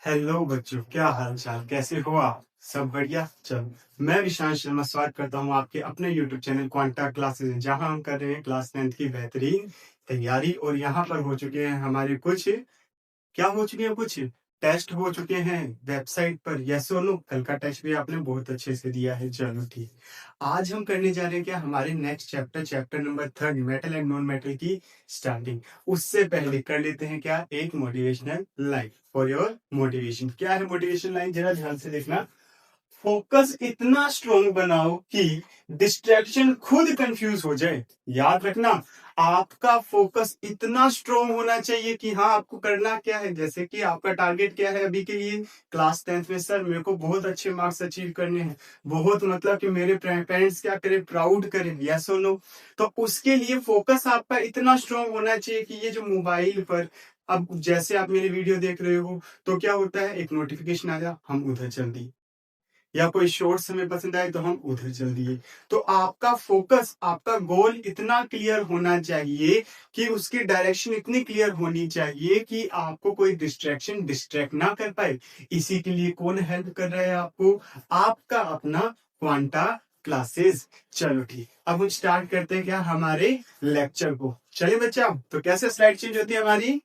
Hello बच्चों, क्या हाल चाल, कैसे हो आप? सब बढ़िया। चलो, मैं विशांत शर्मा स्वागत करता हूँ आपके अपने यूट्यूब चैनल क्वांटा क्लासेस में, जहाँ हम कर रहे हैं क्लास 10th की बेहतरीन तैयारी। और यहाँ पर हो चुके हैं हमारे कुछ, क्या हो चुके हैं, कुछ टेस्ट हो चुके हैं वेबसाइट पर। यस और नो, कल का टेस्ट भी आपने बहुत अच्छे से दिया है। चलो ठीक, आज हम करने जा रहे हैं क्या, हमारे next chapter number 3, metal and non metal की स्टार्टिंग। उससे पहले कर लेते हैं क्या, एक motivational line for your motivation. क्या है मोटिवेशन लाइन, जरा ध्यान से देखना। फोकस इतना स्ट्रोंग बनाओ कि डिस्ट्रैक्शन खुद कंफ्यूज हो जाए। याद रखना, आपका फोकस इतना स्ट्रोंग होना चाहिए कि हाँ, आपको करना क्या है। जैसे कि आपका टारगेट क्या है अभी के लिए, क्लास 10th में सर मेरे को बहुत अच्छे मार्क्स अचीव करने हैं, बहुत मतलब कि मेरे पेरेंट्स क्या करें, प्राउड करें। यस और नो, तो उसके लिए फोकस आपका इतना स्ट्रोंग होना चाहिए कि ये जो मोबाइल पर, अब जैसे आप मेरी वीडियो देख रहे हो तो क्या होता है, एक नोटिफिकेशन आया, हम उधर चल दिए, या कोई शॉर्ट्स हमें पसंद आए तो हम उधर चल दिए। तो आपका फोकस, आपका गोल इतना क्लियर होना चाहिए कि उसकी डायरेक्शन इतनी क्लियर होनी चाहिए कि आपको कोई डिस्ट्रैक्शन डिस्ट्रैक्ट ना कर पाए। इसी के लिए कौन हेल्प कर रहा है आपको, आपका अपना क्वांटा क्लासेस। चलो ठीक, अब हम स्टार्ट करते हैं क्या हमारे लेक्चर को। चलिए बच्चा, तो कैसे स्लाइड चेंज होती है हमारी।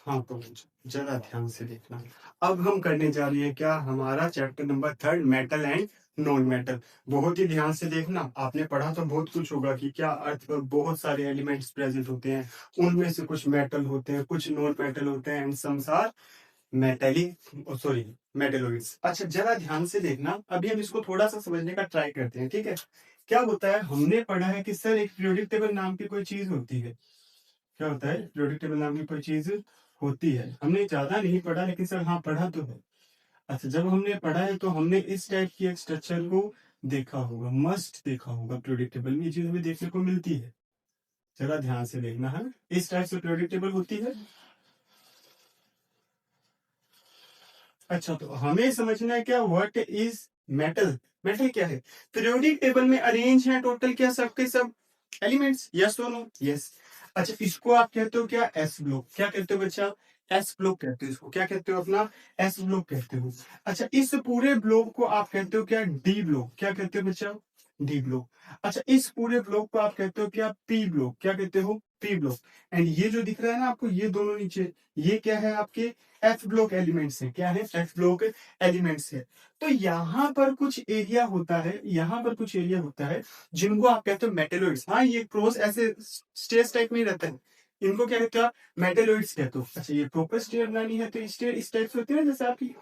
हाँ तो जरा ध्यान से देखना। अब हम करने जा रहे हैं क्या, हमारा chapter number 3, metal and non metal. बहुत ही ध्यान से देखना। आपने पढ़ा तो बहुत कुछ होगा कि क्या अर्थ पर बहुत सारे एलिमेंट्स प्रेजेंट होते हैं, उनमें से कुछ मेटल होते हैं, कुछ नॉन मेटल होते हैं, and some are metallic, sorry metalloids. अच्छा जरा ध्यान से देखना, अभी हम इसको थोड़ा सा समझने का ट्राई करते हैं, ठीक है। क्या होता है, हमने पढ़ा है कि सर एक पीरियोडिक टेबल नाम की कोई चीज होती है। क्या होता है, पीरियोडिक टेबल नाम की कोई चीज होती है। हमने ज्यादा नहीं पढ़ा, लेकिन सर हाँ पढ़ा तो है। अच्छा, जब हमने पढ़ा है तो हमने इस टाइप की एक स्ट्रक्चर को देखा होगा, मस्ट देखा होगा। पीरियोडिक टेबल में ये चीज हमें देखने को मिलती है। जरा ध्यान से देखना है, इस टाइप से पीरियोडिक टेबल होती है। अच्छा, तो हमें समझना है क्या, व्हाट इज मेटल। मेटल क्या है, पीरियोडिक टेबल में अरेंज है टोटल क्या, सबके सब एलिमेंट्स। यस और नो, यस। अच्छा, इसको आप कहते हो क्या, एस ब्लॉक। क्या कहते हो बच्चा, एस ब्लॉक कहते हो इसको। क्या कहते हो अपना, एस ब्लॉक कहते हो। अच्छा, इस पूरे ब्लॉक को आप कहते हो क्या, डी ब्लॉक। क्या कहते हो बच्चा, डी ब्लॉक। अच्छा, इस पूरे ब्लॉक को आप कहते हो क्या, पी ब्लॉक। क्या कहते हो, पी ब्लॉक। एंड ये जो दिख रहा है ना आपको, ये दोनों नीचे, ये क्या है आपके एफ ब्लॉक एलिमेंट्स है। क्या है, एफ ब्लॉक एलिमेंट्स है। तो यहाँ पर कुछ एरिया होता है, यहाँ पर कुछ एरिया होता है जिनको आप कहते हो मेटेलॉइड्स। हाँ, ये क्रॉस ऐसे स्टेज टाइप में ही रहता है, इनको क्या कहते हो, मेटेलॉइड्स कहते हो। अच्छा, ये प्रॉपर स्टेयर बनानी है तो स्टेयर इस टाइप से होती है ना, जैसे आपकी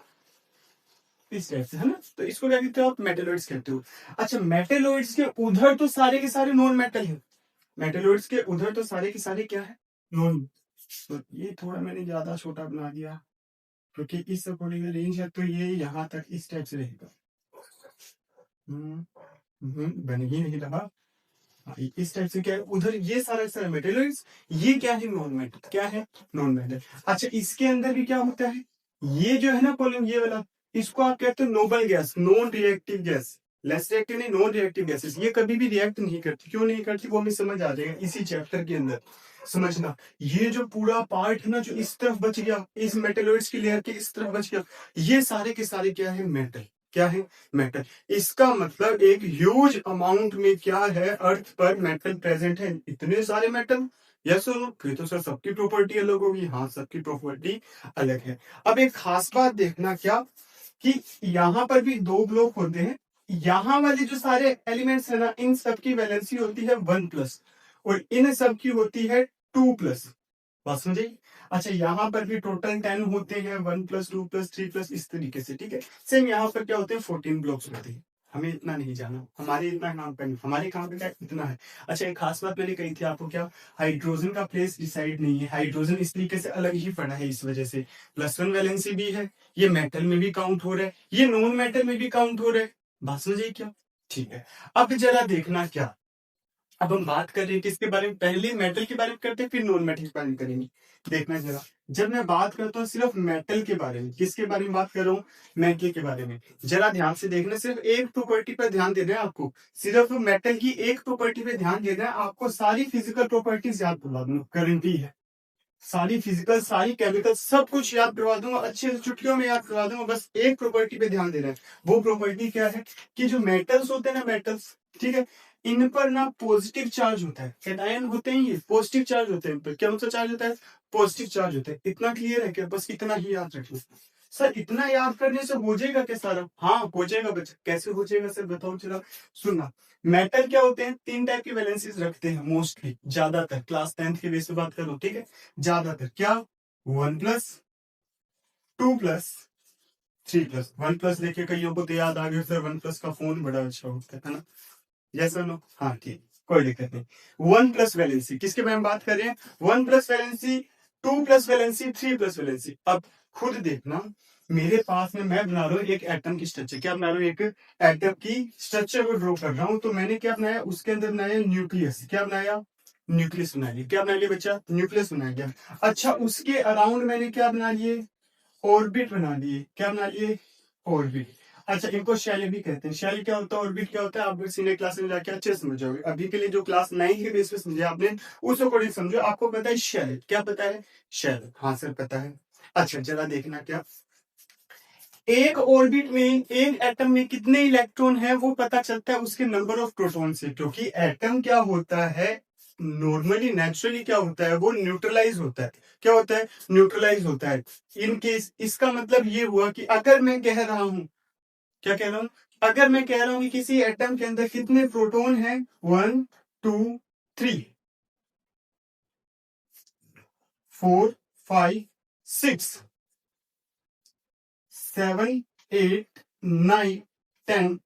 इस टाइप से, है ना। तो इसको क्या कहते हो, आप मेटेलॉइड्स कहते हो। अच्छा, मेटेलॉइड्स के उधर तो सारे के सारे नॉन मेटल है। मेटेलॉइड्स के उधर तो सारे के सारे क्या है, नॉन। तो ये थोड़ा मैंने ज्यादा छोटा बना दिया, क्योंकि इस अकॉर्डिंग रेंज है, तो ये यहाँ तक इस टाइप से रहेगा। बन ही नहीं रहा। हाँ, इस टाइप से क्या है, उधर ये सारा सारा मेटेरियल्स, ये क्या है, नॉन मेटल। क्या है, नॉन मेटल। अच्छा, इसके अंदर भी क्या होता है, ये जो है ना कॉलम, ये वाला, इसको आप कहते हो noble gas, non reactive gas. Less reactive नहीं, नॉन रिएक्टिव गैसेस, ये कभी भी रिएक्ट नहीं करती। क्यों नहीं करती, वो हमें समझ आ जाएगा इसी चैप्टर के अंदर। समझना, ये जो पूरा पार्ट है ना, जो इस तरफ बच गया, इस मेटेलॉइड्स की लेयर के इस तरफ बच गया, ये सारे के सारे क्या है, मेटल। क्या है, मेटल। इसका मतलब एक ह्यूज अमाउंट में क्या है, अर्थ पर मेटल प्रेजेंट है। इतने सारे मेटल, यस और नो, फिर तो सर सबकी प्रॉपर्टी अलग होगी। हाँ, सबकी प्रॉपर्टी अलग है। अब एक खास बात देखना क्या, कि यहाँ पर भी दो ब्लॉक होते हैं। यहाँ वाले जो सारे एलिमेंट्स है ना, इन सबकी वैलेंसी होती है 1+, और इन सब की होती है 2+। बात समझे। अच्छा, यहाँ पर भी टोटल 10 होते हैं, 1+2+3+, इस तरीके से, ठीक है। सेम यहाँ पर क्या होते हैं, 14 ब्लॉक्स होते हैं। हमें इतना नहीं जाना, हमारे इतना काम पे नहीं, हमारे काम पे क्या इतना है। अच्छा, एक खास बात मैंने कही थी आपको, क्या हाइड्रोजन का प्लेस डिसाइड नहीं है। हाइड्रोजन इस तरीके से अलग ही पड़ा है, इस वजह से +1 वैलेंसी भी है। ये मेटल में भी काउंट हो रहा है, ये नॉन मेटल में भी काउंट हो रहा है। बात समझे क्या, ठीक है। अब जरा देखना क्या, अब हम बात कर रहे हैं किसके बारे में, पहले मेटल के बारे में करते हैं, फिर नॉन मेटल के बारे में करेंगे। देखना जरा, जब मैं बात करता हूँ सिर्फ मेटल के बारे में, किसके बारे में बात कर रहा हूँ, मेटल के बारे में। जरा ध्यान से देखना, सिर्फ एक प्रॉपर्टी पर ध्यान देना है आपको, सिर्फ मेटल की एक प्रॉपर्टी पे ध्यान देना है आपको। सारी फिजिकल प्रॉपर्टीज याद करवा दूंगा, करंट ही है, सारी फिजिकल, सारी केमिकल, सब कुछ याद करवा दूंगा, अच्छे से चुटकियों में याद करवा दूंगा। बस एक प्रॉपर्टी पे ध्यान देना है। वो प्रॉपर्टी क्या है कि जो मेटल्स होते हैं ना, मेटल्स, ठीक है, इन पर ना पॉजिटिव चार्ज होता है। कैटायन होते हैं, ये पॉजिटिव चार्ज होते हैं। इन पर क्या सा चार्ज होता है? पॉजिटिव चार्ज होता है। इतना क्लियर है क्या? बस इतना ही याद रखना। सर इतना याद करने से हो जाएगा क्या सारा? हाँ हो जाएगा बच्चा। कैसे हो जाएगा सर, बताओ जरा। सुनना, मेटल क्या होते हैं? 3 टाइप की वैलेंसीज रखते हैं मोस्टली, ज्यादातर। क्लास 10th के बेस पे बात करो, ठीक है। ज्यादातर क्या? 1+, 2+, 3+। 1+ देखिए कईयों को तो याद आ गया सर, 1+ का फोन बड़ा अच्छा होता है ना। Yes no? हाँ ठीक, कोई दिक्कत नहीं। 1+ वैलेंसी किसके बारे में बात कर रहे हैं? 1+ वैलेंसी, 2+ वैलेंसी, 3+ वैलेंसी। अब खुद देखना, मेरे पास में मैं बना रहा हूँ एक एटम की स्ट्रक्चर। क्या बना रहा हूँ? एक एटम की स्ट्रक्चर को ड्रॉ कर रहा हूँ। तो मैंने क्या बनाया? उसके अंदर बनाया न्यूक्लियस। क्या बनाया? न्यूक्लियस बना लिया। क्या बना लिया बच्चा? न्यूक्लियस बना लिया। अच्छा, उसके अराउंड मैंने क्या बना लिए? ऑर्बिट बना लिए। क्या बना लिए? ऑर्बिट। अच्छा, इनको शैल भी कहते हैं। शैल क्या होता है, ऑर्बिट क्या होता है, आप सीनियर क्लास में जाके अच्छे से समझोगे। अभी के लिए जो क्लास 9 के बेस पे समझे आपने, उस अकॉर्डिंग समझो। आपको पता है शैल, क्या पता है? शैल, हाँ सर पता है। अच्छा जरा देखना, क्या एक ऑर्बिट में, एक एटम में कितने इलेक्ट्रॉन है वो पता चलता है उसके नंबर ऑफ प्रोटॉन से। क्योंकि एटम क्या होता है, नॉर्मली नेचुरली क्या होता है, वो न्यूट्रलाइज होता है। क्या होता है? न्यूट्रलाइज होता है। इन केस इसका मतलब ये हुआ कि अगर मैं कह रहा हूं, क्या कह रहा हूं, अगर मैं कह रहा हूं कि किसी एटम के अंदर कितने प्रोटॉन हैं, 1, 2, 3, 4, 5, 6, 7, 8, 9, 10,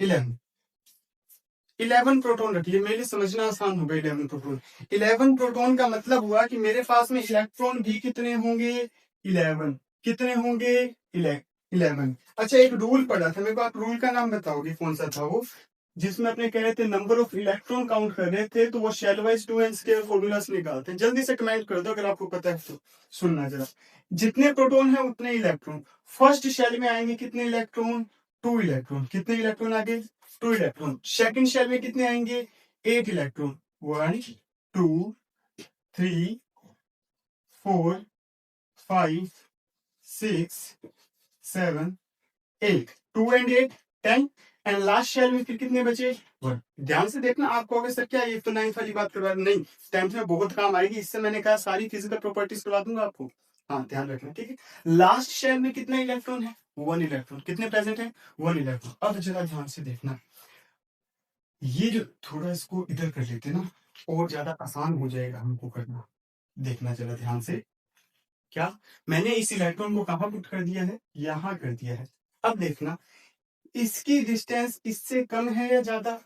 11, 11 प्रोटॉन रखिए। मेरे लिए समझना आसान होगा। 11 प्रोटॉन, 11 प्रोटॉन का मतलब हुआ कि मेरे पास में इलेक्ट्रॉन भी कितने होंगे? 11। कितने होंगे? 11। अच्छा, एक रूल पढ़ा था, मेरे को आप रूल का नाम बताओगे कौन सा था वो, जिसमें अपने कह रहे थे नंबर ऑफ इलेक्ट्रॉन काउंट कर रहे थे, तो वो shell wise 2 and square formula से निकालते हैं। जल्दी से कमेंट कर दो अगर आपको पता है तो। सुनना जरा, जितने प्रोटॉन है उतने इलेक्ट्रॉन। फर्स्ट शेल में आएंगे कितने इलेक्ट्रॉन? 2 इलेक्ट्रॉन। कितने इलेक्ट्रॉन आगे? 2 इलेक्ट्रॉन। सेकंड शेल में कितने आएंगे? 8 electron. 1, 2, 3, 4, 5, 6, 7, 8। 2 and 8, 10। And last shell में फिर कितने बचे? 1। ध्यान से देखना, आप कहोगे सर क्या ये तो 9th वाली बात करवा रहे? नहीं, 10th में बहुत काम आएगी। इससे मैंने कहा सारी फिजिकल प्रॉपर्टीज करवा दूंगा आपको। हाँ ध्यान रखना, ठीक है। लास्ट शेल में कितने इलेक्ट्रॉन है? 1 इलेक्ट्रॉन। कितने प्रेजेंट है? 1 इलेक्ट्रॉन। अब जरा ध्यान से देखना, ये जो थोड़ा इसको इधर कर लेते ना, और ज्यादा आसान हो जाएगा हमको करना। देखना जरा ध्यान से, क्या मैंने इस इलेक्ट्रॉन को कहां पुट कर दिया है? यहां कर दिया है। अब देखना, इसकी डिस्टेंस इससे कम है या ज्यादा?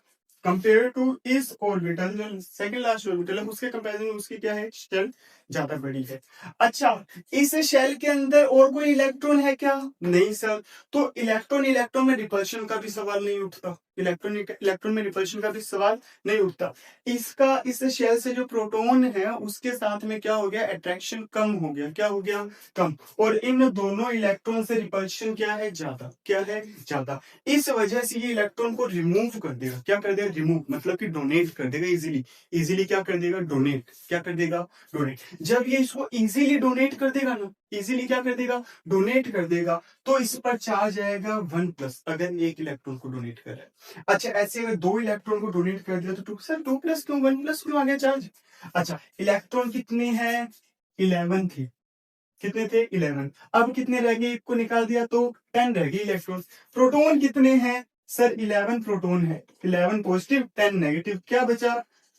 कंपेयर टू इस ऑर्बिटल, जो सेकंड लास्ट ऑर्बिटल है, उसके कंपैरिजन में उसकी क्या है? शेल ज्यादा बड़ी है। अच्छा, इस शेल के अंदर और कोई इलेक्ट्रॉन है क्या? नहीं सर। तो इलेक्ट्रॉन इलेक्ट्रॉन में रिपल्शन का भी सवाल नहीं उठता। इलेक्ट्रॉन इलेक्ट्रॉन में रिपल्शन का भी सवाल नहीं उठता। इसका इस शेल से जो प्रोटॉन है उसके साथ में क्या हो गया? अट्रैक्शन कम हो गया। क्या हो गया? कम। और इन दोनों इलेक्ट्रॉन से रिपल्शन क्या है? ज्यादा। क्या है? ज्यादा। इस वजह से ये इलेक्ट्रॉन को रिमूव कर देगा। क्या कर देगा? रिमूव मतलब कि डोनेट कर देगा इजीली। इजीली क्या कर देगा? डोनेट। क्या कर देगा? डोनेट। जब ये इसको इजीली डोनेट कर देगा ना, इजीली क्या कर देगा? डोनेट कर देगा, तो इस पर चार्ज आएगा 1+, अगर एक इलेक्ट्रॉन को डोनेट कर रहा है। अच्छा, ऐसे अगर 2 इलेक्ट्रॉन को डोनेट कर दिया तो 2, सर 2+ क्यों, 1+ क्यों आ गया चार्ज? अच्छा, इलेक्ट्रॉन कितने हैं? 11 थे। कितने थे? 11। अब कितने रह गए? एक को निकाल दिया तो 10 रह गए इलेक्ट्रॉन। प्रोटॉन कितने हैं? सर 11 प्रोटॉन है। 11 पॉजिटिव, 10 नेगेटिव। क्या बचा?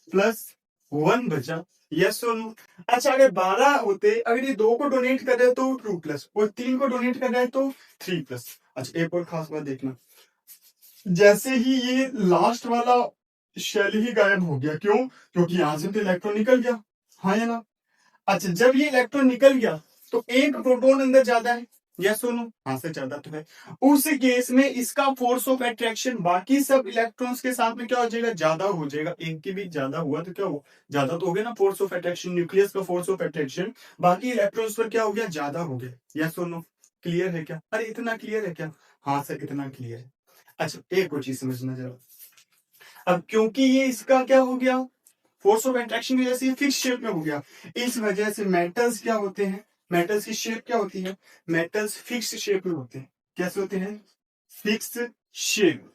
+1 बचा। यस और नो? अच्छा, अगर 12 होते, अगर ये 2 को डोनेट कर रहे हैं तो 2+, और 3 को डोनेट कर रहा है तो 3+। अच्छा, एक और खास बात देखना, जैसे ही ये लास्ट वाला शेल ही गायब हो गया, क्यों? क्योंकि यहां से तो इलेक्ट्रॉन निकल गया, हाँ या ना? अच्छा, जब ये इलेक्ट्रॉन निकल गया तो एक प्रोटॉन अंदर ज्यादा है। यस और नो? हाँ से ज्यादा तो है। उस केस में इसका फोर्स ऑफ अट्रैक्शन बाकी सब इलेक्ट्रॉन्स के साथ में क्या हो जाएगा? ज्यादा हो जाएगा। एक की भी ज्यादा हुआ तो क्या हुआ? ज्यादा तो हो गया ना फोर्स ऑफ अट्रैक्शन। न्यूक्लियस का फोर्स ऑफ अट्रैक्शन बाकी इलेक्ट्रॉन्स पर क्या हो गया? ज्यादा हो गया। यस और नो? क्लियर है क्या? अरे इतना क्लियर है क्या? हाँ सर इतना क्लियर है। अच्छा, एक और चीज समझना जरा। अब क्योंकि ये इसका क्या हो गया? फोर्स ऑफ अट्रैक्शन की वजह से फिक्स शेप में हो गया। इस वजह से मेटल्स क्या होते हैं, मेटल्स की शेप क्या होती है, मेटल्स फिक्स शेप में होते हैं। कैसे होते हैं, फिक्स शेप।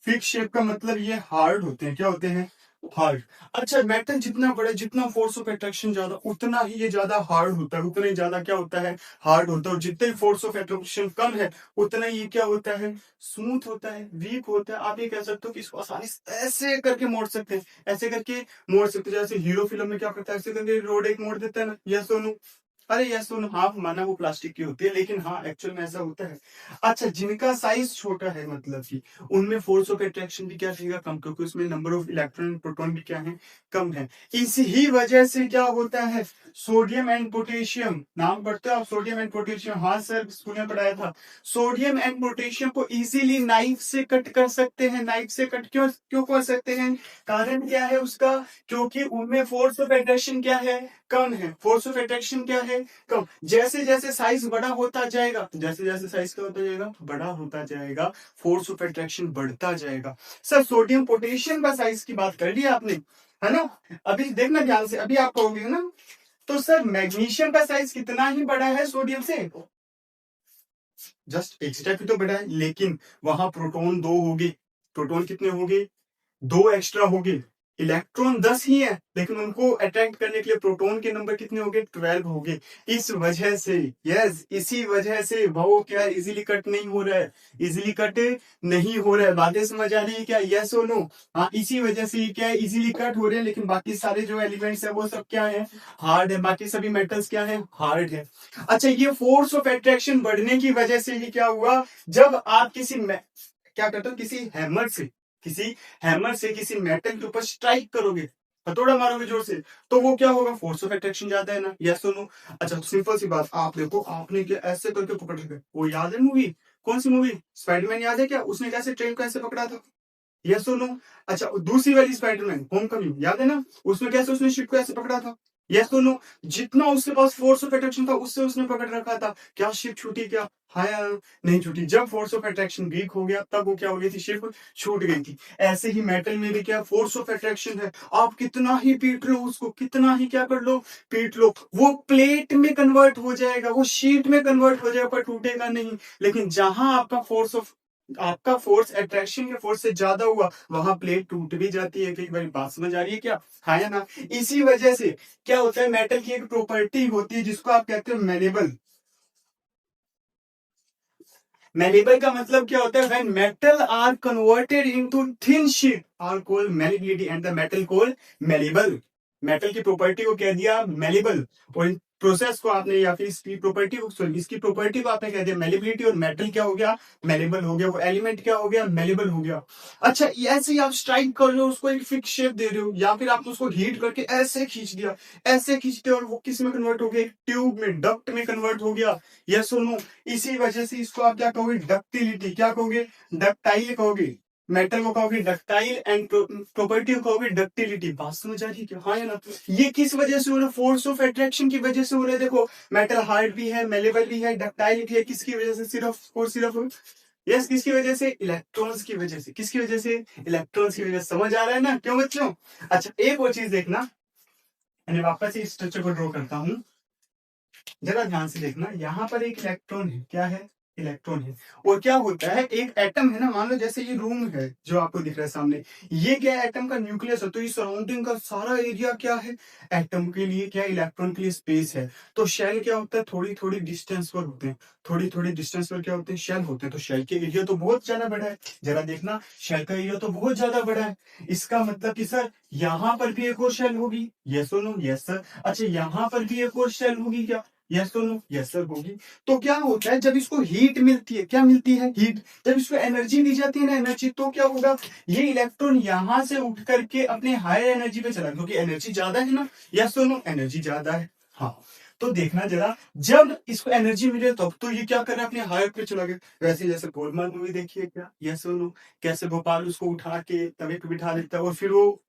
फिक्स शेप का मतलब ये हार्ड होते हैं, क्या होते हैं, हार्ड। अच्छा, मेटल जितना बड़ा, जितना फोर्स ऑफ अट्रैक्शन ज्यादा, उतना ही ये ज्यादा हार्ड होता है, उतना ही ज्यादा क्या होता है, हार्ड होता है। और जितने फोर्स ऑफ अट्रैक्शन कम है, उतना ही ये क्या होता है, स्मूथ होता है, वीक होता है। आप ये कह सकते हो कि इसको आसानी से ऐसे करके मोड़ सकते हैं, ऐसे करके मोड़ सकते हैं। जैसे हीरो फिल्म में क्या करता है, ऐसे करके रोड एक मोड़ देता है ना, यस सोनू। अरे यस सोनू, हाँ माना वो प्लास्टिक की होती है, लेकिन हाँ एक्चुअल में ऐसा होता है। अच्छा, जिनका साइज छोटा है, मतलब कि उनमें फोर्स ऑफ अट्रैक्शन भी क्या रहेगा, कम, क्योंकि उसमें नंबर ऑफ इलेक्ट्रॉन प्रोटॉन भी क्या है, कम है। इसी वजह से क्या होता है, सोडियम एंड पोटेशियम, नाम पढ़ते हो आप, सोडियम एंड पोटेशियम, हाँ सर स्कूल में पढ़ाया था। सोडियम एंड पोटेशियम को इजीली नाइफ से कट कर सकते हैं। नाइफ से कट क्यों क्यों कर सकते हैं, कारण क्या है उसका, क्योंकि उनमें फोर्स ऑफ अट्रैक्शन क्या है, कम है। फोर्स ऑफ अट्रैक्शन क्या है, कम। जैसे जैसे साइज बड़ा होता जाएगा, जैसे जैसे साइज क्या होता जाएगा, बड़ा होता जाएगा, फोर्स ऑफ अट्रैक्शन बढ़ता जाएगा। सर सोडियम पोटेशियम का साइज की बात कर ली आपने, है ना। अभी देखना ध्यान से, अभी आप कहोगे ना, तो सर मैग्नीशियम का साइज कितना ही बड़ा है सोडियम से, जस्ट एक स्टेप ही तो बड़ा है, लेकिन वहां प्रोटॉन 2 होंगे। प्रोटॉन कितने होंगे, 2 एक्स्ट्रा होंगे। इलेक्ट्रॉन 10 ही है, लेकिन उनको अट्रैक्ट करने के लिए प्रोटॉन के नंबर कितने होंगे, 12 होंगे। इस वजह से, यस इसी वजह से वो क्या इजीली कट नहीं हो रहा है, इजीली कट नहीं हो रहा है। बातें समझ आ रही है क्या, यस और नो। हाँ, इसी वजह से क्या है, इजीली कट हो रहे हैं, लेकिन बाकी सारे जो एलिमेंट्स है वो सब क्या है, हार्ड है। बाकी सभी मेटल्स क्या है, हार्ड है। अच्छा, ये फोर्स ऑफ अट्रैक्शन बढ़ने की वजह से ही क्या हुआ, जब आप क्या कहते हो, किसी हैमर से किसी मेटल के ऊपर स्ट्राइक करोगे, हथौड़ा मारोगे जोर से, तो वो क्या होगा, फोर्स ऑफ अट्रैक्शन ज्यादा है ना, यस सुनो। अच्छा, सिंपल सी बात, आप देखो, आपने क्या ऐसे करके पकड़ रखे, वो याद है मूवी, कौन सी मूवी, स्पाइडरमैन याद है क्या, उसने कैसे ट्रेन कैसे पकड़ा था, यस सुनो। अच्छा, दूसरी वाली स्पाइडरमैन होम कमिंग याद है ना, उसमें कैसे उसने शिप को ऐसे पकड़ा था, यस सुनो। जितना उसके पास फोर्स ऑफ अट्रैक्शन था, उससे उसने पकड़ रखा था, क्या शिप छूटी क्या, हाँ या नहीं छूटी। जब फोर्स ऑफ अट्रैक्शन वीक हो गया, तब वो क्या हो गई थी, शिप छूट गई थी। ऐसे ही मेटल में भी क्या फोर्स ऑफ अट्रैक्शन है, आप कितना ही पीट लो उसको, कितना ही क्या कर लो, पीट लो, वो प्लेट में कन्वर्ट हो जाएगा, वो शीट में कन्वर्ट हो जाएगा, पर टूटेगा नहीं। लेकिन जहां आपका फोर्स अट्रैक्शन के फोर्स से ज्यादा हुआ, वहां प्लेट टूट भी जाती है। कई बार बात समझ आ रही है क्या, हाँ या ना। इसी वजह से क्या होता है, मेटल की एक प्रॉपर्टी होती है जिसको आप कहते हो मेलेबल। मेलेबल का मतलब क्या होता है, when metal are converted into thin sheet are called malleability and the metal called malleable. Metal की प्रॉपर्टी को कह दिया मेलेबल, और प्रोसेस को आपने, या फिर इसकी प्रॉपर्टी को, सॉरी इसकी प्रॉपर्टी को आपने कह दिया मेलेबिलिटी, और मेटल क्या हो गया, मेलेबल हो गया, वो एलिमेंट क्या हो गया, मेलेबल हो गया। अच्छा, ऐसे ही आप स्ट्राइक कर रहे हो, उसको एक फिक्स शेप दे रहे हो, या फिर आपने उसको हीट करके ऐसे खींच दिया, ऐसे खींचते, और वो किस में कन्वर्ट हो गया, ट्यूब में, डक्ट में कन्वर्ट हो गया, यस और नो। इसी वजह से इसको आप क्या कहोगे, डक्टिलिटी, क्या कहोगे, डक्टाइल कहोगे। मेटल को कहोगे डक्टाइल, एंड प्रॉपर्टी को कहोगे डक्टिलिटी। बात समझ आ रही है क्या, हाँ या ना। ये किस वजह से हो रहा है, फोर्स ऑफ अट्रैक्शन की वजह से हो रहा है। देखो, मेटल हार्ड भी है, मेलेबल भी है, डक्टाइल भी है, किसकी वजह से, सिर्फ और सिर्फ, यस किसकी वजह से, इलेक्ट्रॉन्स की वजह से। किसकी वजह से, इलेक्ट्रॉन्स की वजह से। समझ आ रहा है ना, क्यों बच्चों। अच्छा, एक और चीज देखना, मैंने वापस इस स्ट्रक्चर को ड्रॉ करता हूं, जरा ध्यान से देखना। यहाँ पर एक इलेक्ट्रॉन है, क्या है, इलेक्ट्रॉन है। और क्या होता है, एक एटम है ना, मान लो जैसे ये रूम है जो आपको दिख रहा है सामने, ये क्या है, एटम का न्यूक्लियस है। तो ये सराउंडिंग का सारा एरिया क्या है, एटम के लिए क्या, इलेक्ट्रॉन के लिए स्पेस है। तो शेल क्या होता है, थोड़ी थोड़ी डिस्टेंस पर होते हैं, थोड़ी थोड़ी डिस्टेंस पर क्या होते हैं, शेल होते हैं। तो शेल के एरिया तो बहुत ज्यादा बड़ा है, जरा देखना, शेल का एरिया तो बहुत ज्यादा बड़ा है। इसका मतलब कि सर, यहाँ पर भी एक और शेल होगी, यस और नो, यस सर। अच्छा, यहाँ पर भी एक और शेल होगी क्या, यस तो नो, यस सर होगी। तो क्या होता है, जब इसको हीट मिलती है, क्या मिलती है, हीट, जब इसको एनर्जी दी जाती है ना, एनर्जी, तो क्या होगा, ये इलेक्ट्रॉन यहां से उठ करके अपने हायर एनर्जी पे चला, क्योंकि एनर्जी ज्यादा है ना, यस तो नो, एनर्जी ज्यादा है, हाँ। तो देखना जरा, जब इसको एनर्जी मिले तब तो ये क्या कर रहा है, अपने हायर पे चला गया। वैसे जैसे गोलमाल मूवी देखिए क्या, यस नो, कैसे गोपाल उसको उठा के तवे पे बिठा देता है, और फिर वो,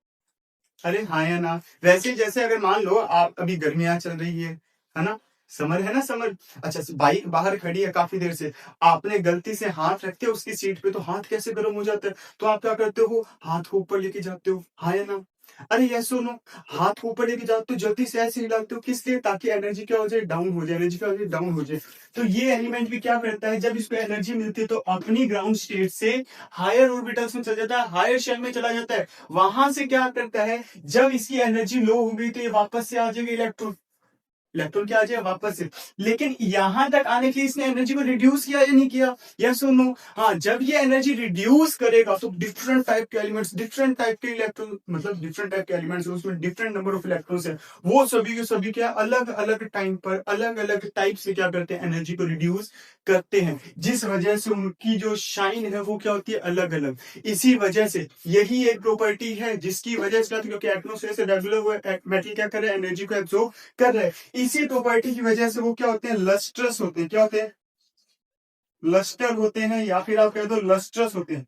अरे हाँ या ना। वैसे जैसे अगर मान लो आप, अभी गर्मियां चल रही है ना, समर है ना, समर। अच्छा, बाइक बाहर खड़ी है काफी देर से, आपने गलती से हाथ रखते हो उसकी सीट पे, तो हाथ कैसे गर्म हो जाता है, तो आप क्या करते हो, हाथ को ऊपर लेके जाते हो, हाँ या ना। अरे ये सुनो, हाथ को ऊपर लेके जाओ तो जल्दी से ऐसे हिलाते हो, किस लिए? ताकि एनर्जी क्या हो जाए, डाउन हो जाए, एनर्जी क्या हो जाए, डाउन हो जाए। तो ये एलिमेंट भी क्या करता है, जब इसको एनर्जी मिलती है तो अपनी ग्राउंड स्टेट से हायर ऑर्बिटल्स में चला जाता है, हायर शेल में चला जाता है। वहां से क्या करता है, जब इसकी एनर्जी लो हो गई तो ये वापस से आ जाएगा इलेक्ट्रॉन, इलेक्ट्रॉन क्या आ जाए वापस से। लेकिन यहां तक आने के लिए इसने एनर्जी को रिड्यूस किया या नहीं किया? यस और नो? हाँ, जब ये एनर्जी रिड्यूस करेगा तो डिफरेंट टाइप के एलिमेंट्स, डिफरेंट टाइप के इलेक्ट्रॉन, मतलब डिफरेंट टाइप के एलिमेंट्स, उसमें डिफरेंट नंबर ऑफ इलेक्ट्रॉन्स है, वो सभी के सभी क्या अलग अलग टाइम पर अलग अलग टाइप से क्या करते हैं, एनर्जी को रिड्यूस करते हैं, जिस वजह से उनकी जो शाइन है वो क्या होती है, अलग अलग। इसी वजह से यही एक प्रॉपर्टी है जिसकी वजह से, क्योंकि एटमोस्फेयर से रेगुलर हुए मेटल क्या कर रहे हैं, एनर्जी को एब्जॉर्ब कर रहे हैं। इसी प्रॉपर्टी की वजह से वो क्या होते हैं, लस्ट्रस होते हैं। क्या होते हैं? लस्टर होते हैं, या फिर आप कह दो लस्ट्रस होते हैं।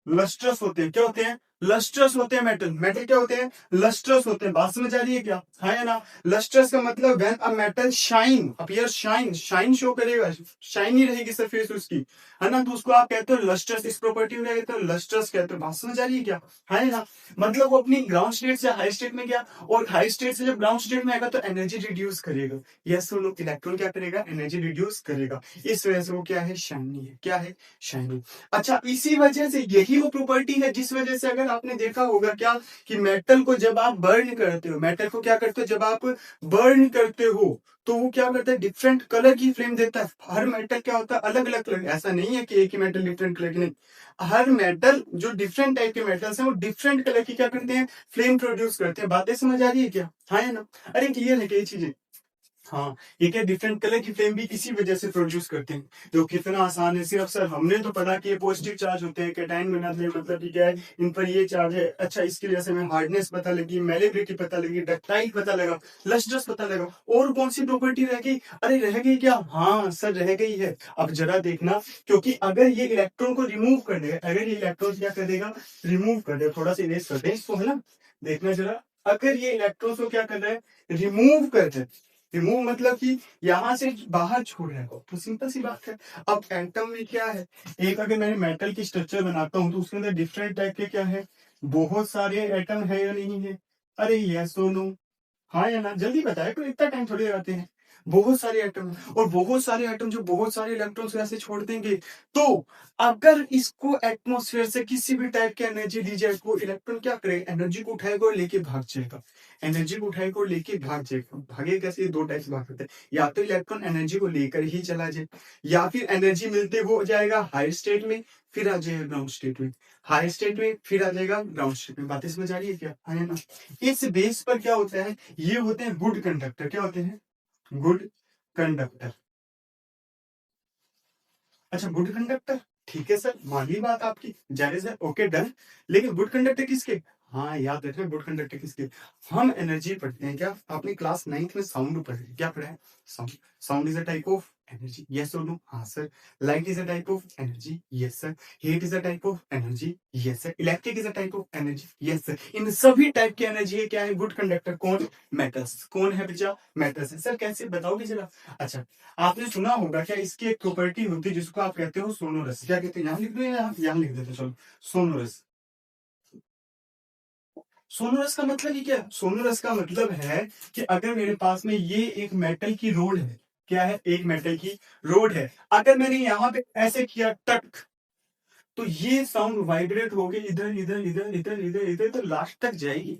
लस्ट्रस होते हैं, क्या होते हैं? लस्ट्रस होते हैं। मेटल, मेटल क्या होते हैं, लस्ट्रस होते हैं। बात समझ आ रही है क्या? हाँ या ना? लस्ट्रस का मतलब when a metal shine, appear shine, shine show करेगा, शाइनी रहेगी सरफेस उसकी, है ना, तो उसको आप कहते हो लस्ट्रस। इस प्रॉपर्टी को क्या कहते हो, लस्ट्रस कहते हो। बात समझ आ रही है क्या? है ना? मतलब वो अपनी ग्राउंड स्टेट से हाई स्टेट में गया, और हाई स्टेट से जब ग्राउंड स्टेट में आएगा तो एनर्जी रिड्यूस करेगा। यस और नो? इलेक्ट्रॉन क्या करेगा, एनर्जी रिड्यूस करेगा। इस वजह से वो क्या है, शाइनी है। क्या है, शाइनी। अच्छा, इसी वजह से यही वो प्रॉपर्टी है जिस वजह से अगर आपने देखा होगा क्या, कि मेटल को जब आप बर्न करते हो, मेटल को क्या करते हो, जब आप बर्न करते हो तो वो क्या करता है, डिफरेंट कलर की फ्लेम देता है। हर मेटल क्या होता है, अलग अलग कलर। ऐसा नहीं है कि एक ही मेटल डिफरेंट कलर की, नहीं, हर मेटल जो डिफरेंट टाइप के मेटल्स हैं वो डिफरेंट कलर की क्या करते हैं, फ्लेम प्रोड्यूस करते हैं। बातें समझ आ रही है क्या? हाँ या ना? अरे क्लियर है क्या ये चीजें? हाँ, ये क्या डिफरेंट कलर की फ्लेम भी इसी वजह से प्रोड्यूस करते हैं। तो कितना आसान है, सिर्फ सर हमने तो पढ़ा कि ये पॉजिटिव चार्ज होते हैं, कैटायन बनाते हैं, मतलब कि क्या है, इन पर ये चार्ज है। अच्छा, इसकी वजह से हमें हार्डनेस पता लगी, मेलेबिलिटी पता लगी, डक्टाइल पता लगा, लस्ट्रस पता लगा। और कौन सी प्रॉपर्टी रह गई? अरे रह गई क्या? हाँ सर, रह गई है। अब जरा देखना, क्योंकि अगर ये इलेक्ट्रॉन को रिमूव कर देगा, अगर ये इलेक्ट्रॉन क्या कर देगा, रिमूव कर देगा, थोड़ा सा इरेज कर दे इसको, है ना, देखना जरा। अगर ये इलेक्ट्रॉन को क्या कर रहा है, रिमूव कर दे, रिमूव मतलब कि यहां से बाहर छोड़ रहा है, तो सिंपल सी बात है। अब एटम में क्या है, एक अगर मैं मेटल की स्ट्रक्चर बनाता हूं तो उसके अंदर डिफरेंट टाइप के क्या है, बहुत सारे एटम है या नहीं है? अरे यस और नो? हाँ या ना? जल्दी बताए, कोई इतना टाइम थोड़ी लगाते हैं। बहुत सारे एटम है, और बहुत सारे एटम जो बहुत सारे इलेक्ट्रॉन्स ऐसे छोड़ देंगे, तो अगर इसको एटमॉस्फेयर से किसी भी टाइप की एनर्जी दी जाए तो इलेक्ट्रॉन क्या करेगा, एनर्जी को उठाएगा और लेके भाग जाएगा। एनर्जी को उठाएगा और लेके भाग जाएगा। भागे कैसे? ये दो टाइप से भाग सकते हैं, या तो इलेक्ट्रॉन एनर्जी को लेकर ही चला जाए, या फिर एनर्जी मिलते वो जाएगा हाई स्टेट में, फिर आ जाएगा ग्राउंड स्टेट में, हाई स्टेट में फिर आ जाएगा ग्राउंड स्टेट में। बातें समझ आ रही है क्या? है ना? इस बेस पर क्या होता है, ये होते हैं गुड कंडक्टर। क्या होते हैं? Good conductor. अच्छा, गुड कंडक्टर, ठीक है सर, मान ली बात आपकी, जायज है, ओके डन। लेकिन गुड कंडक्टर किसके? हाँ याद रखना, गुड कंडक्टर किसके? हम एनर्जी पढ़ते हैं क्या, आपने क्लास 9th में साउंड पढ़ा है, क्या पढ़ा है? Sound. Sound is a type of energy, yes और नो? हाँ sir. Light is a type of energy, yes sir. Heat is a type of energy, yes sir. Electric is a type of energy, yes sir. इन सभी type की energy है, क्या है, good conductor. कौन? Metals. कौन है बच्चा? मेटल्स है। सर कैसे, बताओगे जरा। अच्छा, आपने सुना होगा क्या, इसकी एक प्रॉपर्टी होती है जिसको आप कहते हो सोनोरस। क्या कहते हैं, यहाँ लिख दो या यहाँ लिख देते, चलो। सोनोरस। सोनोरस का मतलब ही क्या है? सोनोरस का मतलब है कि अगर मेरे पास में ये एक मेटल की रोड है, क्या है, एक मेटल की रोड है, अगर मैंने यहाँ पे ऐसे किया टक, तो ये साउंड वाइब्रेट होगी इधर इधर इधर इधर इधर इधर, तो लास्ट तक जाएगी।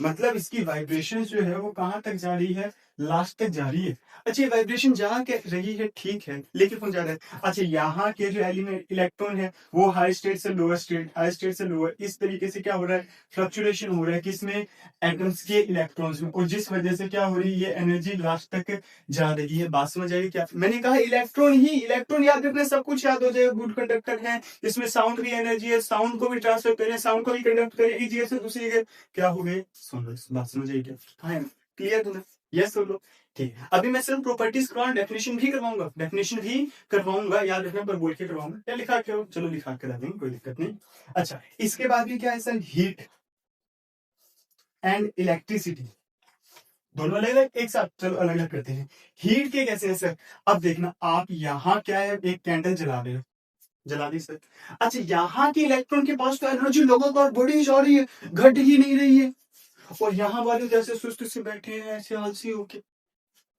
मतलब इसकी वाइब्रेशन जो है वो कहां तक जा रही है, लास्ट तक जा रही है। अच्छा, ये वाइब्रेशन जा के रही है, ठीक है, लेकिन कौन जा रहा है? अच्छा, यहाँ के जो एलिमेंट इलेक्ट्रॉन है वो हाई स्टेट से लोअर स्टेट, हाई स्टेट से लोअर, इस तरीके से क्या हो रहा है, फ्लक्चुएशन हो रहा है, किसमें, एटम्स के इलेक्ट्रॉन्स में, और जिस वजह से क्या हो रही है, ये एनर्जी लास्ट तक जा रही है। बात समझ आई क्या? मैंने कहा इलेक्ट्रॉन ही, इलेक्ट्रॉन याद रखना, सब कुछ याद हो जाएगा, गुड कंडक्टर है। इसमें साउंड भी एनर्जी है, साउंड को भी ट्रांसफर करें, साउंड को भी कंडक्ट करें एक जगह से दूसरी जगह, क्या हो गए, सुन लो, बात समझ आई क्या? हाँ, क्लियर है ना? यस बोलो। ठीक है, अभी मैं सिर्फ प्रॉपर्टीज करवाऊंगा, डेफिनेशन भी करवाऊंगा, डेफिनेशन भी करवाऊंगा, याद रखना, पर बोल के करवाऊंगा, या लिखा के हो, चलो लिखा के देंगे, कोई दिक्कत नहीं। अच्छा, इसके बाद भी क्या है सर, हीट एंड इलेक्ट्रिसिटी, दोनों अलग अलग एक साथ, चलो अलग अलग करते हैं। हीट के कैसे है सर? अब देखना, आप यहाँ क्या है, एक कैंडल जला रहे हो, जला दी सर। अच्छा, यहाँ के इलेक्ट्रॉन के पास तो एनर्जी लगातार बढ़ी जा रही है, घट ही नहीं रही है, और यहाँ वाले जैसे सुस्त से बैठे हैं ऐसे आलसी होके।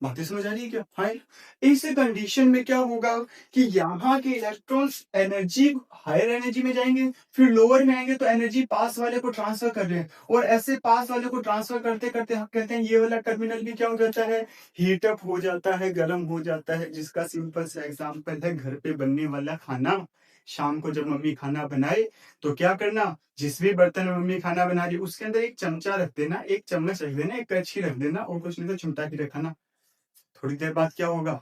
बातें समझ आ रही है क्या? फाइन। इस कंडीशन में क्या होगा कि यहाँ के इलेक्ट्रॉन्स एनर्जी हायर एनर्जी में जाएंगे, फिर लोअर में आएंगे, तो एनर्जी पास वाले को ट्रांसफर कर रहे हैं, और ऐसे पास वाले को ट्रांसफर करते करते हम कहते हैं ये वाला टर्मिनल भी क्या हो जाता है, हीट अप हो जाता है, गर्म हो जाता है, जिसका सिंपल सा एग्जांपल है घर पे बनने वाला खाना। शाम को जब मम्मी खाना बनाए तो क्या करना, जिस भी बर्तन में मम्मी खाना बना रही उसके अंदर एक चमचा रख देना, एक चम्मच रख देना, एक कड़छी रख देना, और कुछ नहीं तो चिमटा ही रखना। थोड़ी देर बाद क्या होगा,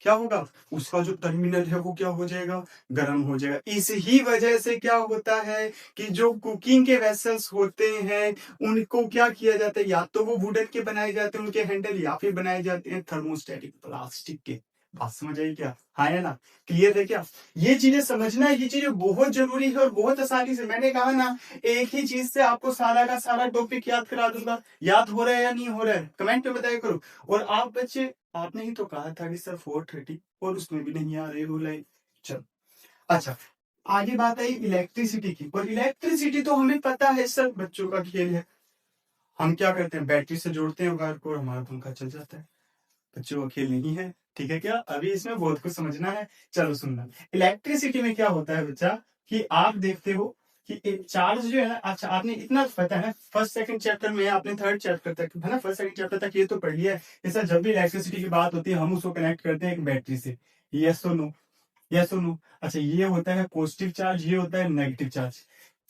क्या होगा, उसका जो टर्मिनल है वो क्या हो जाएगा, गर्म हो जाएगा। इस ही वजह से क्या होता है कि जो कुकिंग के वेसल्स होते हैं उनको क्या किया जाता है, या तो वो वुडन के बनाए जाते हैं उनके हैंडल, या फिर बनाए जाते हैं थर्मोस्टेटिक प्लास्टिक के। बात समझ आई क्या? हाँ या ना? क्लियर है क्या? ये चीजें समझना है, ये चीजें बहुत जरूरी है, और बहुत आसानी से, मैंने कहा ना एक ही चीज से आपको सारा का सारा टॉपिक याद करा दूंगा। याद हो रहा है या नहीं हो रहा है, कमेंट पे बताया करो। और आप बच्चे, आपने ही तो कहा था कि सर 430, और उसमें भी नहीं आ रहे हो लाइन। चलो, अच्छा, आगे बात आई इलेक्ट्रिसिटी की, और इलेक्ट्रिसिटी तो हमें पता है सर, बच्चों का खेल है। हम क्या करते हैं, बैटरी से जोड़ते हैं वायर को और हमारा पंखा चल जाता है। बच्चों का खेल नहीं है, ठीक है क्या? अभी इसमें बहुत कुछ समझना है। चलो सुनना, इलेक्ट्रिसिटी में क्या होता है बच्चा, कि आप देखते हो कि एक चार्ज जो है ना, अच्छा आपने इतना पता है, फर्स्ट सेकंड चैप्टर में, आपने थर्ड चैप्टर तक है ना, फर्स्ट सेकंड चैप्टर तक ये तो पढ़ लिया है। जैसा जब भी इलेक्ट्रिसिटी की बात होती है हम उसको कनेक्ट करते हैं एक बैटरी से। यस और नो, यस और नो। अच्छा, ये होता है पॉजिटिव चार्ज, ये होता है नेगेटिव चार्ज।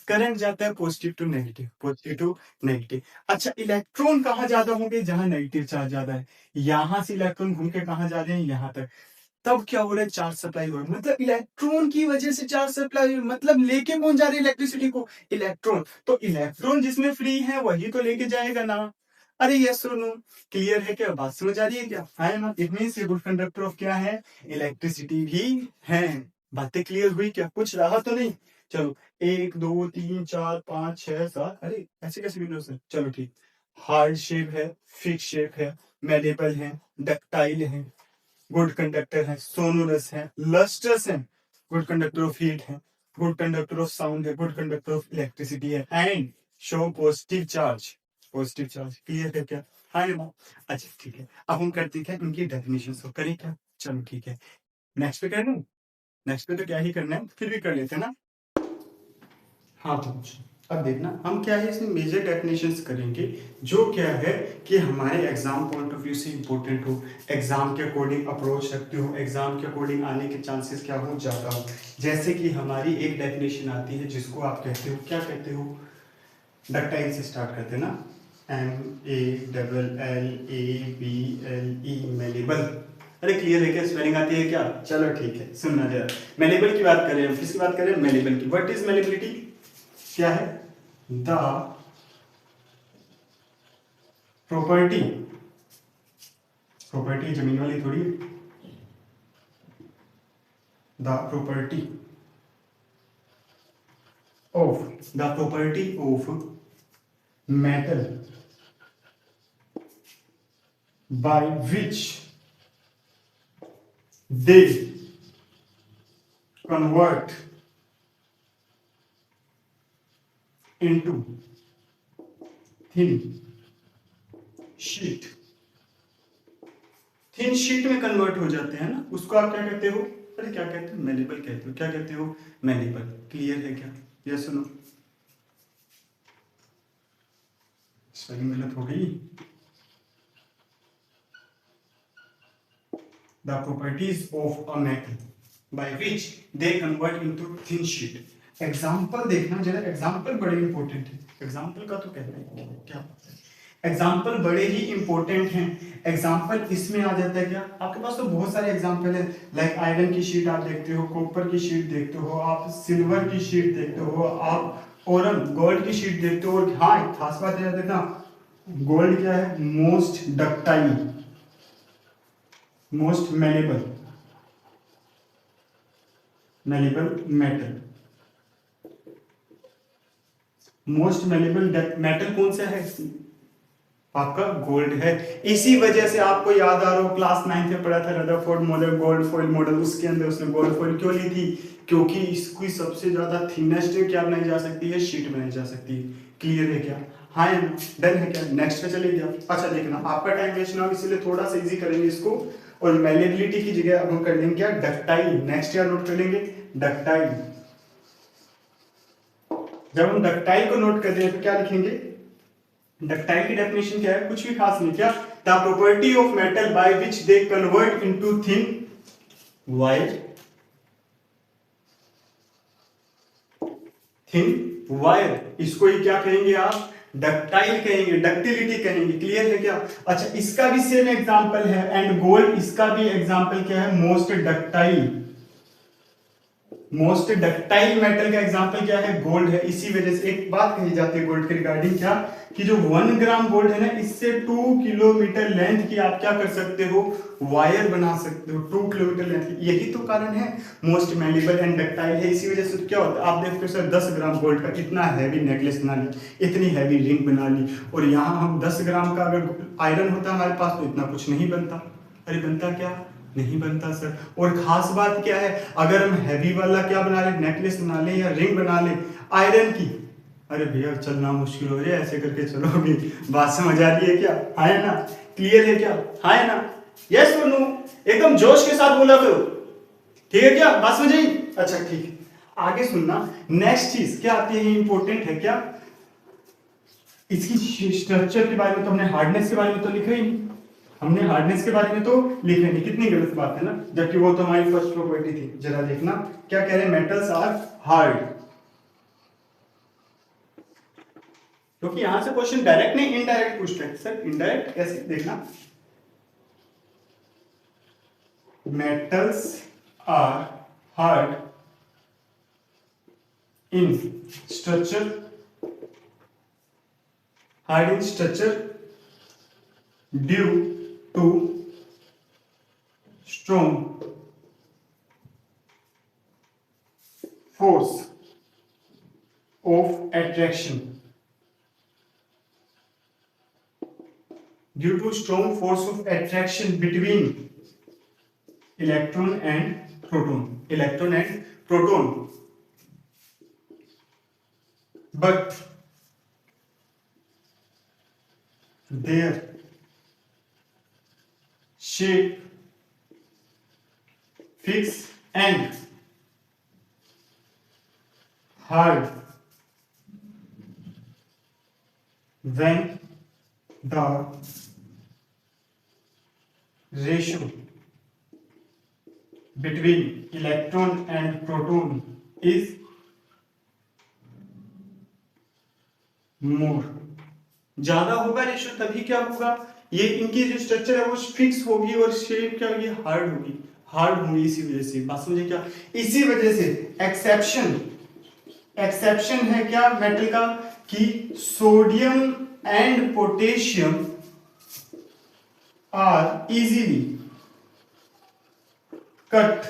करंट जाता है positive to negative, positive to negative. अच्छा, इलेक्ट्रॉन कहाँ ज्यादा होंगे, जहां नेगेटिव चार्ज ज्यादा है। यहां से इलेक्ट्रॉन घूम के कहाँ जा रहे हैं, यहाँ तक। तब क्या हो रहा है, चार्ज सप्लाई हो रहा है, मतलब इलेक्ट्रॉन की वजह से चार्ज सप्लाई, मतलब लेके कौन जा रहे हैं इलेक्ट्रिसिटी को, इलेक्ट्रॉन। तो इलेक्ट्रॉन जिसमें फ्री है वही तो लेके जाएगा ना। अरे यस सुनो, क्लियर है क्या? बात समझ आ रही है क्या? आई एम इट मींस ये गुड कंडक्टर ऑफ क्या है, इलेक्ट्रिसिटी भी है। बातें क्लियर हुई क्या? कुछ रहा तो नहीं? चलो, 1 2 3 4 5 6 7, अरे ऐसे कैसे विंडोज है, चलो ठीक। हार्ड शेप है, फिक्स शेप है, मेलेबल है, डक्टाइल है, गुड कंडक्टर है, सोनोरस है, लस्टर्स है, गुड कंडक्टर ऑफ हीट है, गुड कंडक्टर ऑफ साउंड है, गुड कंडक्टर ऑफ इलेक्ट्रिसिटी है, and show positive charge. Positive charge clear है क्या? हाँ या ना? अच्छा ठीक है, अब हम करते हैं इनकी डेफिनेशन को, करें क्या? चलो ठीक है, नेक्स्ट पे कर लूं। नेक्स्ट पे तो क्या ही करना है, फिर भी कर लेते हैं ना। हाँ तो अब देखना हम क्या है इसमें मेजर डेफिनेशंस करेंगे, जो क्या है कि हमारे एग्जाम पॉइंट ऑफ व्यू से इंपॉर्टेंट हो, एग्जाम के अकॉर्डिंग अप्रोच रखते हो, एग्जाम के अकॉर्डिंग आने के चांसेस क्या हो, ज़्यादा हो। जैसे कि हमारी एक डेफिनेशन आती है जिसको आप कहते हो, क्या कहते हो, डक्टाइल से स्टार्ट करते हैं ना, MEALLABLE, मेलेबल। अरे क्लियर है क्या? स्पेलिंग आती है क्या? चलो ठीक है, सुनना जरा। मेलेबल की बात करें हम, किसकी बात करें, मेलेबल की। What is malleability? क्या है? द प्रॉपर्टी, प्रॉपर्टी जमीन वाली थोड़ी, the property of metal by which they convert into thin sheet. Thin sheet में कन्वर्ट हो जाते हैं ना, उसको आप क्या कहते हो? अरे क्या कहते हो, मेलेबल कहते हो। क्या कहते हो? मेलेबल। क्लियर है क्या? ये सुनो, स्पेलिंग गलत हो गई। The properties of a metal by which they convert into thin sheet। Example देखना जरा, एग्जाम्पल बड़े इंपॉर्टेंट है। एग्जाम्पल का तो कहते हैं क्या, एग्जाम्पल बड़े ही इंपॉर्टेंट हैं। एग्जाम्पल इसमें आ जाता है क्या, आपके पास तो बहुत सारे एग्जाम्पल है, लाइक आयरन की शीट आप देखते हो, कॉपर की शीट देखते हो, आप सिल्वर की शीट देखते हो, आप और गोल्ड की शीट देखते हो। और हाँ, एक खास बात याद रखना, गोल्ड क्या है, most ductile, most malleable, malleable metal. Most malleable metal कौन सा है? आपका गोल्ड है। इसी वजह से आपको याद आ रहा हो क्लास 9 में पढ़ा था Rutherford model, gold foil model, उसके अंदर उसने गोल्ड फॉइल क्यों ली थी? क्योंकि इसकी सबसे ज्यादा थिनेस्ट क्या बनाई जा सकती है? शीट बनाई जा सकती है। क्लियर है क्या? हाँ है ना? डन है क्या? नेक्स्ट पे चले गया। अच्छा देखना, आपका टाइम वेस्ट ना हो इसीलिए थोड़ा सा इजी करेंगे इसको, और मैलिएबिलिटी की जगह अब हम कर लेंगे क्या? डक्टाइल। नेक्स्ट क्या नोट कर लेंगे? डक्टाइल। जब हम डक्टाइल को नोट कर रहे हैं तो क्या लिखेंगे? डक्टाइल की डेफिनेशन क्या है? कुछ भी खास नहीं, क्या? The property of metal by which they convert into thin wire, thin wire, इसको ही क्या कहेंगे आप? डक्टाइल कहेंगे, डक्टिलिटी कहेंगे। क्लियर है क्या? अच्छा इसका भी सेम एग्जांपल है, एंड गोल्ड इसका भी एग्जांपल क्या है? Most ductile. Most ductile metal का एग्जांपल क्या है? गोल्ड है। इसी वजह से एक बात कही जाती है गोल्ड के रिगार्डिंग, क्या? कि जो 1 ग्राम गोल्ड है ना, इससे 2 किलोमीटर लेंथ की आप क्या कर सकते हो? वायर बना सकते हो, 2 किलोमीटर लेंथ की। यही तो कारण है मोस्ट मैलेबल एंड डक्टाइल है। इसी वजह से तो क्या होता है, आप देखते हो सर 10 ग्राम गोल्ड का इतना हैवी नेकलेस बना लिया, इतनी हैवी रिंग बना ली, और यहाँ हम 10 ग्राम का अगर आयरन होता हमारे पास तो इतना कुछ नहीं बनता। अरे बनता क्या? नहीं बनता सर। और खास बात क्या है, अगर हम हैवी वाला क्या बना ले, नेकलेस बना ले या रिंग बना ले आयरन की, अरे भैया चलना मुश्किल हो रहा है, ऐसे करके चलोगे। बात समझ आ रही है क्या? हाँ है ना? क्लियर है क्या? हाँ है ना? यस और नो? एकदम जोश के साथ बोला करो, ठीक है क्या? बात समझ आई? अच्छा ठीक है, आगे सुनना। नेक्स्ट चीज क्या आती है, इंपॉर्टेंट है क्या? इसकी स्ट्रक्चर के बारे में तो हमने, हार्डनेस के बारे में तो लिखा ही नहीं, हमने हार्डनेस के बारे में तो लिखा नहीं। कितनी गलत बात है ना, जबकि वो तो हमारी फर्स्ट प्रॉपर्टी थी। जरा देखना क्या कह रहे हैं, मेटल्स आर हार्ड। क्योंकि यहां से क्वेश्चन डायरेक्ट नहीं इनडायरेक्ट पूछते हैं सर। इनडायरेक्ट कैसे? देखना, metals are hard in structure, hard in structure due to strong force of attraction, due to strong force of attraction between electron and proton, electron and proton, but their shape fix and hard when the ratio between electron and proton is more। ज्यादा होगा ratio तभी क्या होगा, ये इनकी जो structure है वो फिक्स होगी और शेप क्या होगी? हार्ड होगी, हार्ड होंगी। इसी वजह से, बात समझे क्या? इसी वजह से एक्सेप्शन, एक्सेप्शन है क्या मेटल का, कि sodium and potassium are easily cut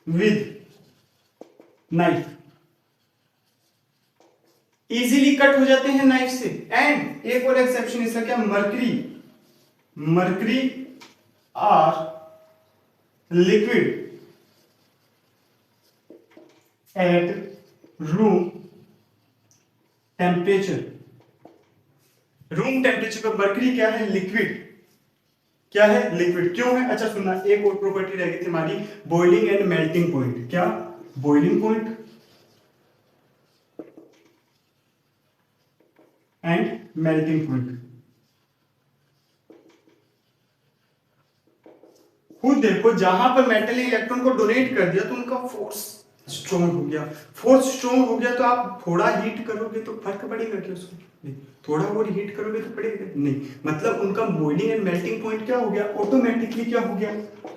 with knife, easily cut हो जाते हैं नाइफ से। एंड एक और एक्सेप्शन इसका क्या, mercury, mercury are liquid at room temperature, room temperature पर मरकरी क्या है? लिक्विड। क्या है? लिक्विड। क्यों है? अच्छा सुनना, एक और प्रॉपर्टी रह गई थी हमारी, बॉइलिंग एंड मेल्टिंग पॉइंट। क्या? Boiling point and melting point. खुद देखो, जहां पर मेटल इलेक्ट्रॉन को डोनेट कर दिया तो उनका फोर्स स्ट्रॉन्ग हो गया। फोर्स स्ट्रॉन्ग हो गया तो आप थोड़ा हीट करोगे तो फर्क पड़ेगा क्या उसको? नहीं। थोड़ा और हीट करोगे तो पड़ेगा नहीं। मतलब उनका बॉइलिंग एंड मेल्टिंग पॉइंट क्या हो गया? ऑटोमेटिकली क्या हो गया?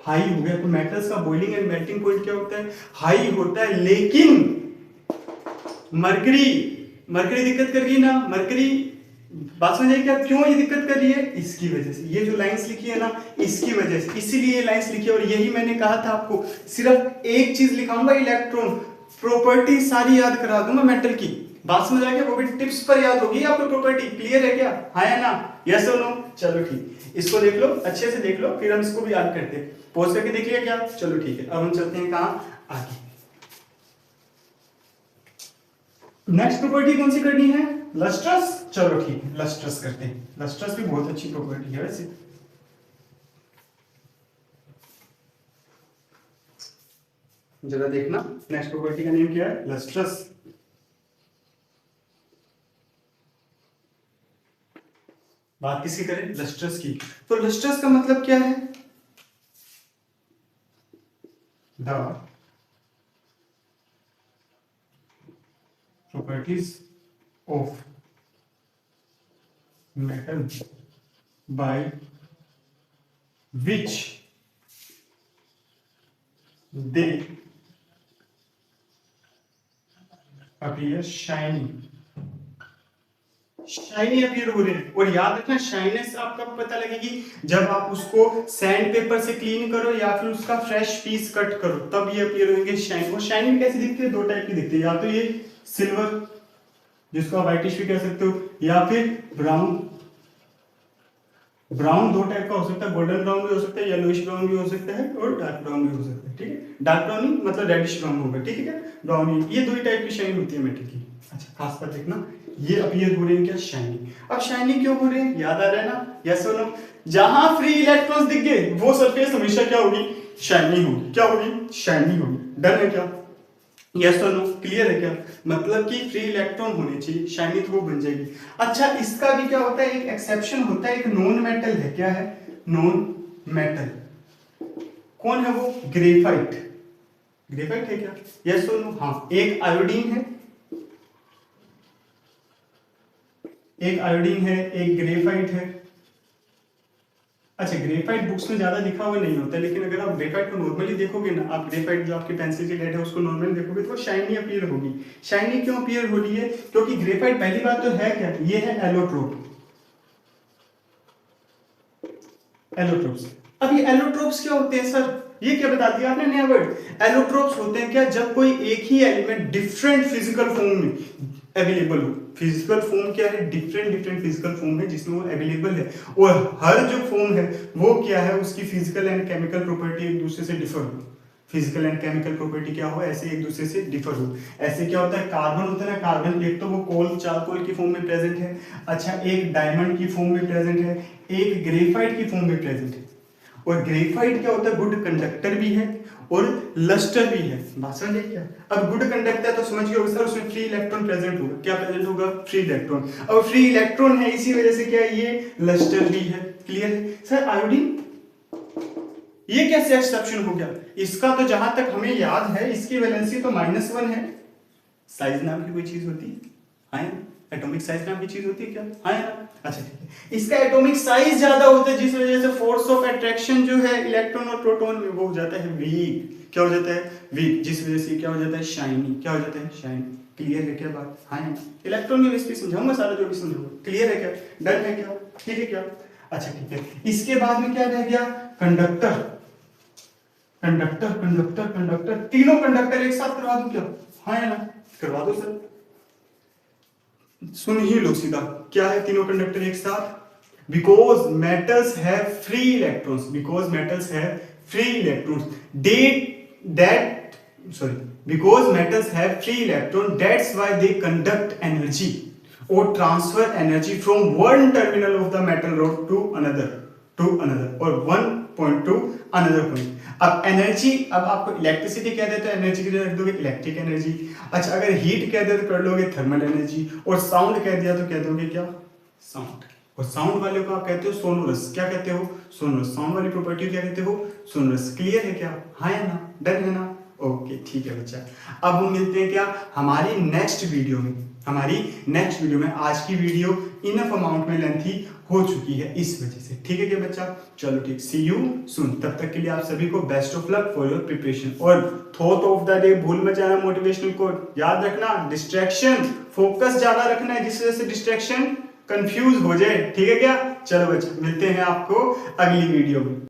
हाई हो गया। तो मेटल्स का बॉइलिंग एंड मेल्टिंग पॉइंट क्या होता है? हाई होता है। लेकिन मरकरी, मरकरी दिक्कत कर रही है ना, मरकरी, बात समझिए क्या? क्यों ये दिक्कत कर रही है? इसकी वजह से। ये जो लाइंस लिखी है ना, इसकी वजह से, इसीलिए ये लाइंस लिखी है। और यही मैंने कहा था आपको, सिर्फ एक चीज लिखाऊंगा, इलेक्ट्रॉन प्रॉपर्टी सारी याद करा दूंगा मेटल की, बात समझ आ गया? वो भी टिप्स पर याद होगी आपको प्रॉपर्टी। क्लियर है क्या? हाँ या ना? यस और नो? चलो ठीक, इसको देख लो, अच्छे से देख लो, फिर हम इसको भी याद करते हैं। पॉज करके देख लिया क्या? चलो ठीक है, अब हम चलते हैं कहाँ? आगे। नेक्स्ट प्रॉपर्टी कौन सी करनी है? लस्ट्रस। चलो ठीक है, लस्ट्रस करते हैं। लस्ट्रस भी बहुत अच्छी प्रॉपर्टी है वैसे। जरा देखना, नेक्स्ट प्रॉपर्टी का नेम क्या है? लस्ट्रस। बात किसकी करें? लस्ट्रस की। तो लस्ट्रस का मतलब क्या है? The properties of metal by which they appear shiny. Shiny appear हो रहे हैं। और याद रखना, शाइनेस आपका पता लगेगी जब आप उसको सैंड पेपर से क्लीन करो या फिर उसका फ्रेश पीस कट करो, तब ये अपीयर होंगे शाइन। और शाइनिंग कैसी दिखती है? दो टाइप की दिखती है, या तो ये सिल्वर जिसको आप व्हाइटिश भी कह सकते हो, या फिर ब्राउन। ब्राउन दो टाइप का हो सकता है, गोल्डन ब्राउन भी हो सकता है, येलोइश ब्राउन भी हो सकता है, और डार्क ब्राउन भी हो सकता है। ठीक है, डार्क ब्राउन मतलब रेडिश ब्राउन होगा। ठीक है क्या? ब्राउन, ये दो ही टाइप की शाइन होती है मेटल की। अच्छा, खास कर देखना, ये अपीयर हो रहे हैं क्या? शाइनिंग। अब शाइनिंग क्यों हो रहे हैं? याद आ रहा है ना? यस और नो? जहां फ्री इलेक्ट्रॉन्स दिख गए वो सरफेस हमेशा क्या होगी? शाइनी होगी। क्या होगी? शाइनी होगी। डन है क्या? यस और नो? क्लियर है क्या? मतलब कि फ्री इलेक्ट्रॉन होने चाहिए, शाइनी तो वो बन जाएगी। अच्छा, इसका भी क्या होता है? एक एक्सेप्शन होता है, एक नॉन मेटल है। क्या है? Non metal. कौन है वो? ग्रेफाइट। ग्रेफाइट है क्या? यस और नो? हाँ, एक आयोडीन है, एक आयोडीन है, एक ग्रेफाइट है। अच्छा, ग्रेफाइट बुक्स में ज्यादा लिखा हुआ नहीं होता है, लेकिन अगर आप ग्रेफाइट को नॉर्मली देखोगे ना, आप ग्रेफाइट जो आपकी पेंसिल की लेड है उसको नॉर्मली देखोगे तो शाइनी अपीयर होगी। शाइनी क्यों अपीयर हो रही है? क्योंकि ग्रेफाइट पहली बात तो है क्या? ये है एलोट्रोप। एलोट्रोप्स। अब ये एलोट्रोप्स क्या होते हैं सर? ये क्या बता दिया आपने नया वर्ड? एलोट्रोप्स होते हैं क्या? जब कोई एक ही एलिमेंट डिफरेंट फिजिकल फॉर्म में अवेलेबल हो। फिजिकल फॉर्म क्या है? डिफरेंट डिफरेंट फिजिकल फॉर्म है जिसमें वो अवेलेबल है, और हर जो फॉर्म है वो क्या है? उसकी फिजिकल एंड केमिकल प्रॉपर्टी एक दूसरे से डिफर हो। फिजिकल एंड केमिकल प्रॉपर्टी क्या हो? ऐसे एक दूसरे से डिफर हो। ऐसे क्या होता है? कार्बन होता है ना, कार्बन एक तो वो कोल, चारकोल की फॉर्म में प्रेजेंट है। अच्छा, एक डायमंड की फॉर्म में प्रेजेंट है, एक ग्रेफाइट की फॉर्म में प्रेजेंट है। और ग्रेफाइट क्या होता है? गुड कंडक्टर भी है और लस्टर भी है। बात समझ क्या? अब गुड कंडक्टर तो समझ गए सर, उसमें फ्री इलेक्ट्रॉन प्रेजेंट होगा। क्या प्रेजेंट होगा? Free electron. अब फ्री इलेक्ट्रॉन है, इसी वजह से क्या है? ये लस्टर भी है। क्लियर है सर? आयोडीन ये कैसे एक्सेप्शन हो गया? इसका तो जहां तक हमें याद है, इसकी वैलेंसी तो -1 है। साइज नाम की कोई चीज होती है? एटॉमिक साइज नाम की चीज होती है क्या? हाँ। अच्छा ठीक है, इसका एटॉमिक साइज ज्यादा होता है, जिस वजह से फोर्स ऑफ अट्रैक्शन जो है इलेक्ट्रॉन और प्रोटॉन में वो हो जाता है वीक। क्या हो जाता है? वीक, जिस वजह से क्या हो जाता है? शाइनी। क्या हो जाता है? शाइनी। क्लियर है क्या बात? हाँ। इलेक्ट्रॉन की बेसिस पे समझाऊंगा सारा जो भी समझाऊंगा। क्लियर है क्या? डन है क्या? ठीक है क्या? अच्छा ठीक है, इसके बाद में क्या रह गया? कंडक्टर। कंडक्टर कंडक्टर कंडक्टर, तीनों कंडक्टर एक साथ करवा दूं क्या? हाँ या ना? करवा दो सर। सुन ही लो सीधा, क्या है तीनों कंडक्टर एक साथ? Because metals have free electrons, because metals have free electrons, because metals have free electron, that's why they conduct energy और transfer energy from one terminal of the metal rod to another और one point to another point. अब energy, अब आपको electricity कह देते हैं, energy के लिए रख दोगे इलेक्ट्रिक एनर्जी। अच्छा, अगर हीट कह दे तो कर लोगे थर्मल एनर्जी, और साउंड कह दिया तो कह दोगे क्या? साउंड। और साउंड वाले को आप कहते हो सोनोरस। क्या कहते हो? सोनोरस। साउंड वाली प्रॉपर्टी क्या कहते हो? सोनोरस। क्लियर है क्या? हाँ या ना? डन है ना? ओके ठीक है बच्चा। अब हम मिलते हैं क्या हमारी नेक्स्ट वीडियो में। आज की वीडियो इनफ अमाउंट में लेंथी हो चुकी है इस वजह से। ठीक है क्या बच्चा? चलो ठीक, सी यू सून। तब तक के लिए आप सभी को best of luck for your preparation. और थॉट ऑफ द डे भूल मत जाना, मोटिवेशनल कोट याद रखना, डिस्ट्रैक्शन फोकस ज्यादा रखना है, जिस वजह से डिस्ट्रैक्शन कंफ्यूज हो जाए। ठीक है क्या? चलो बच्चा, मिलते हैं आपको अगली वीडियो में।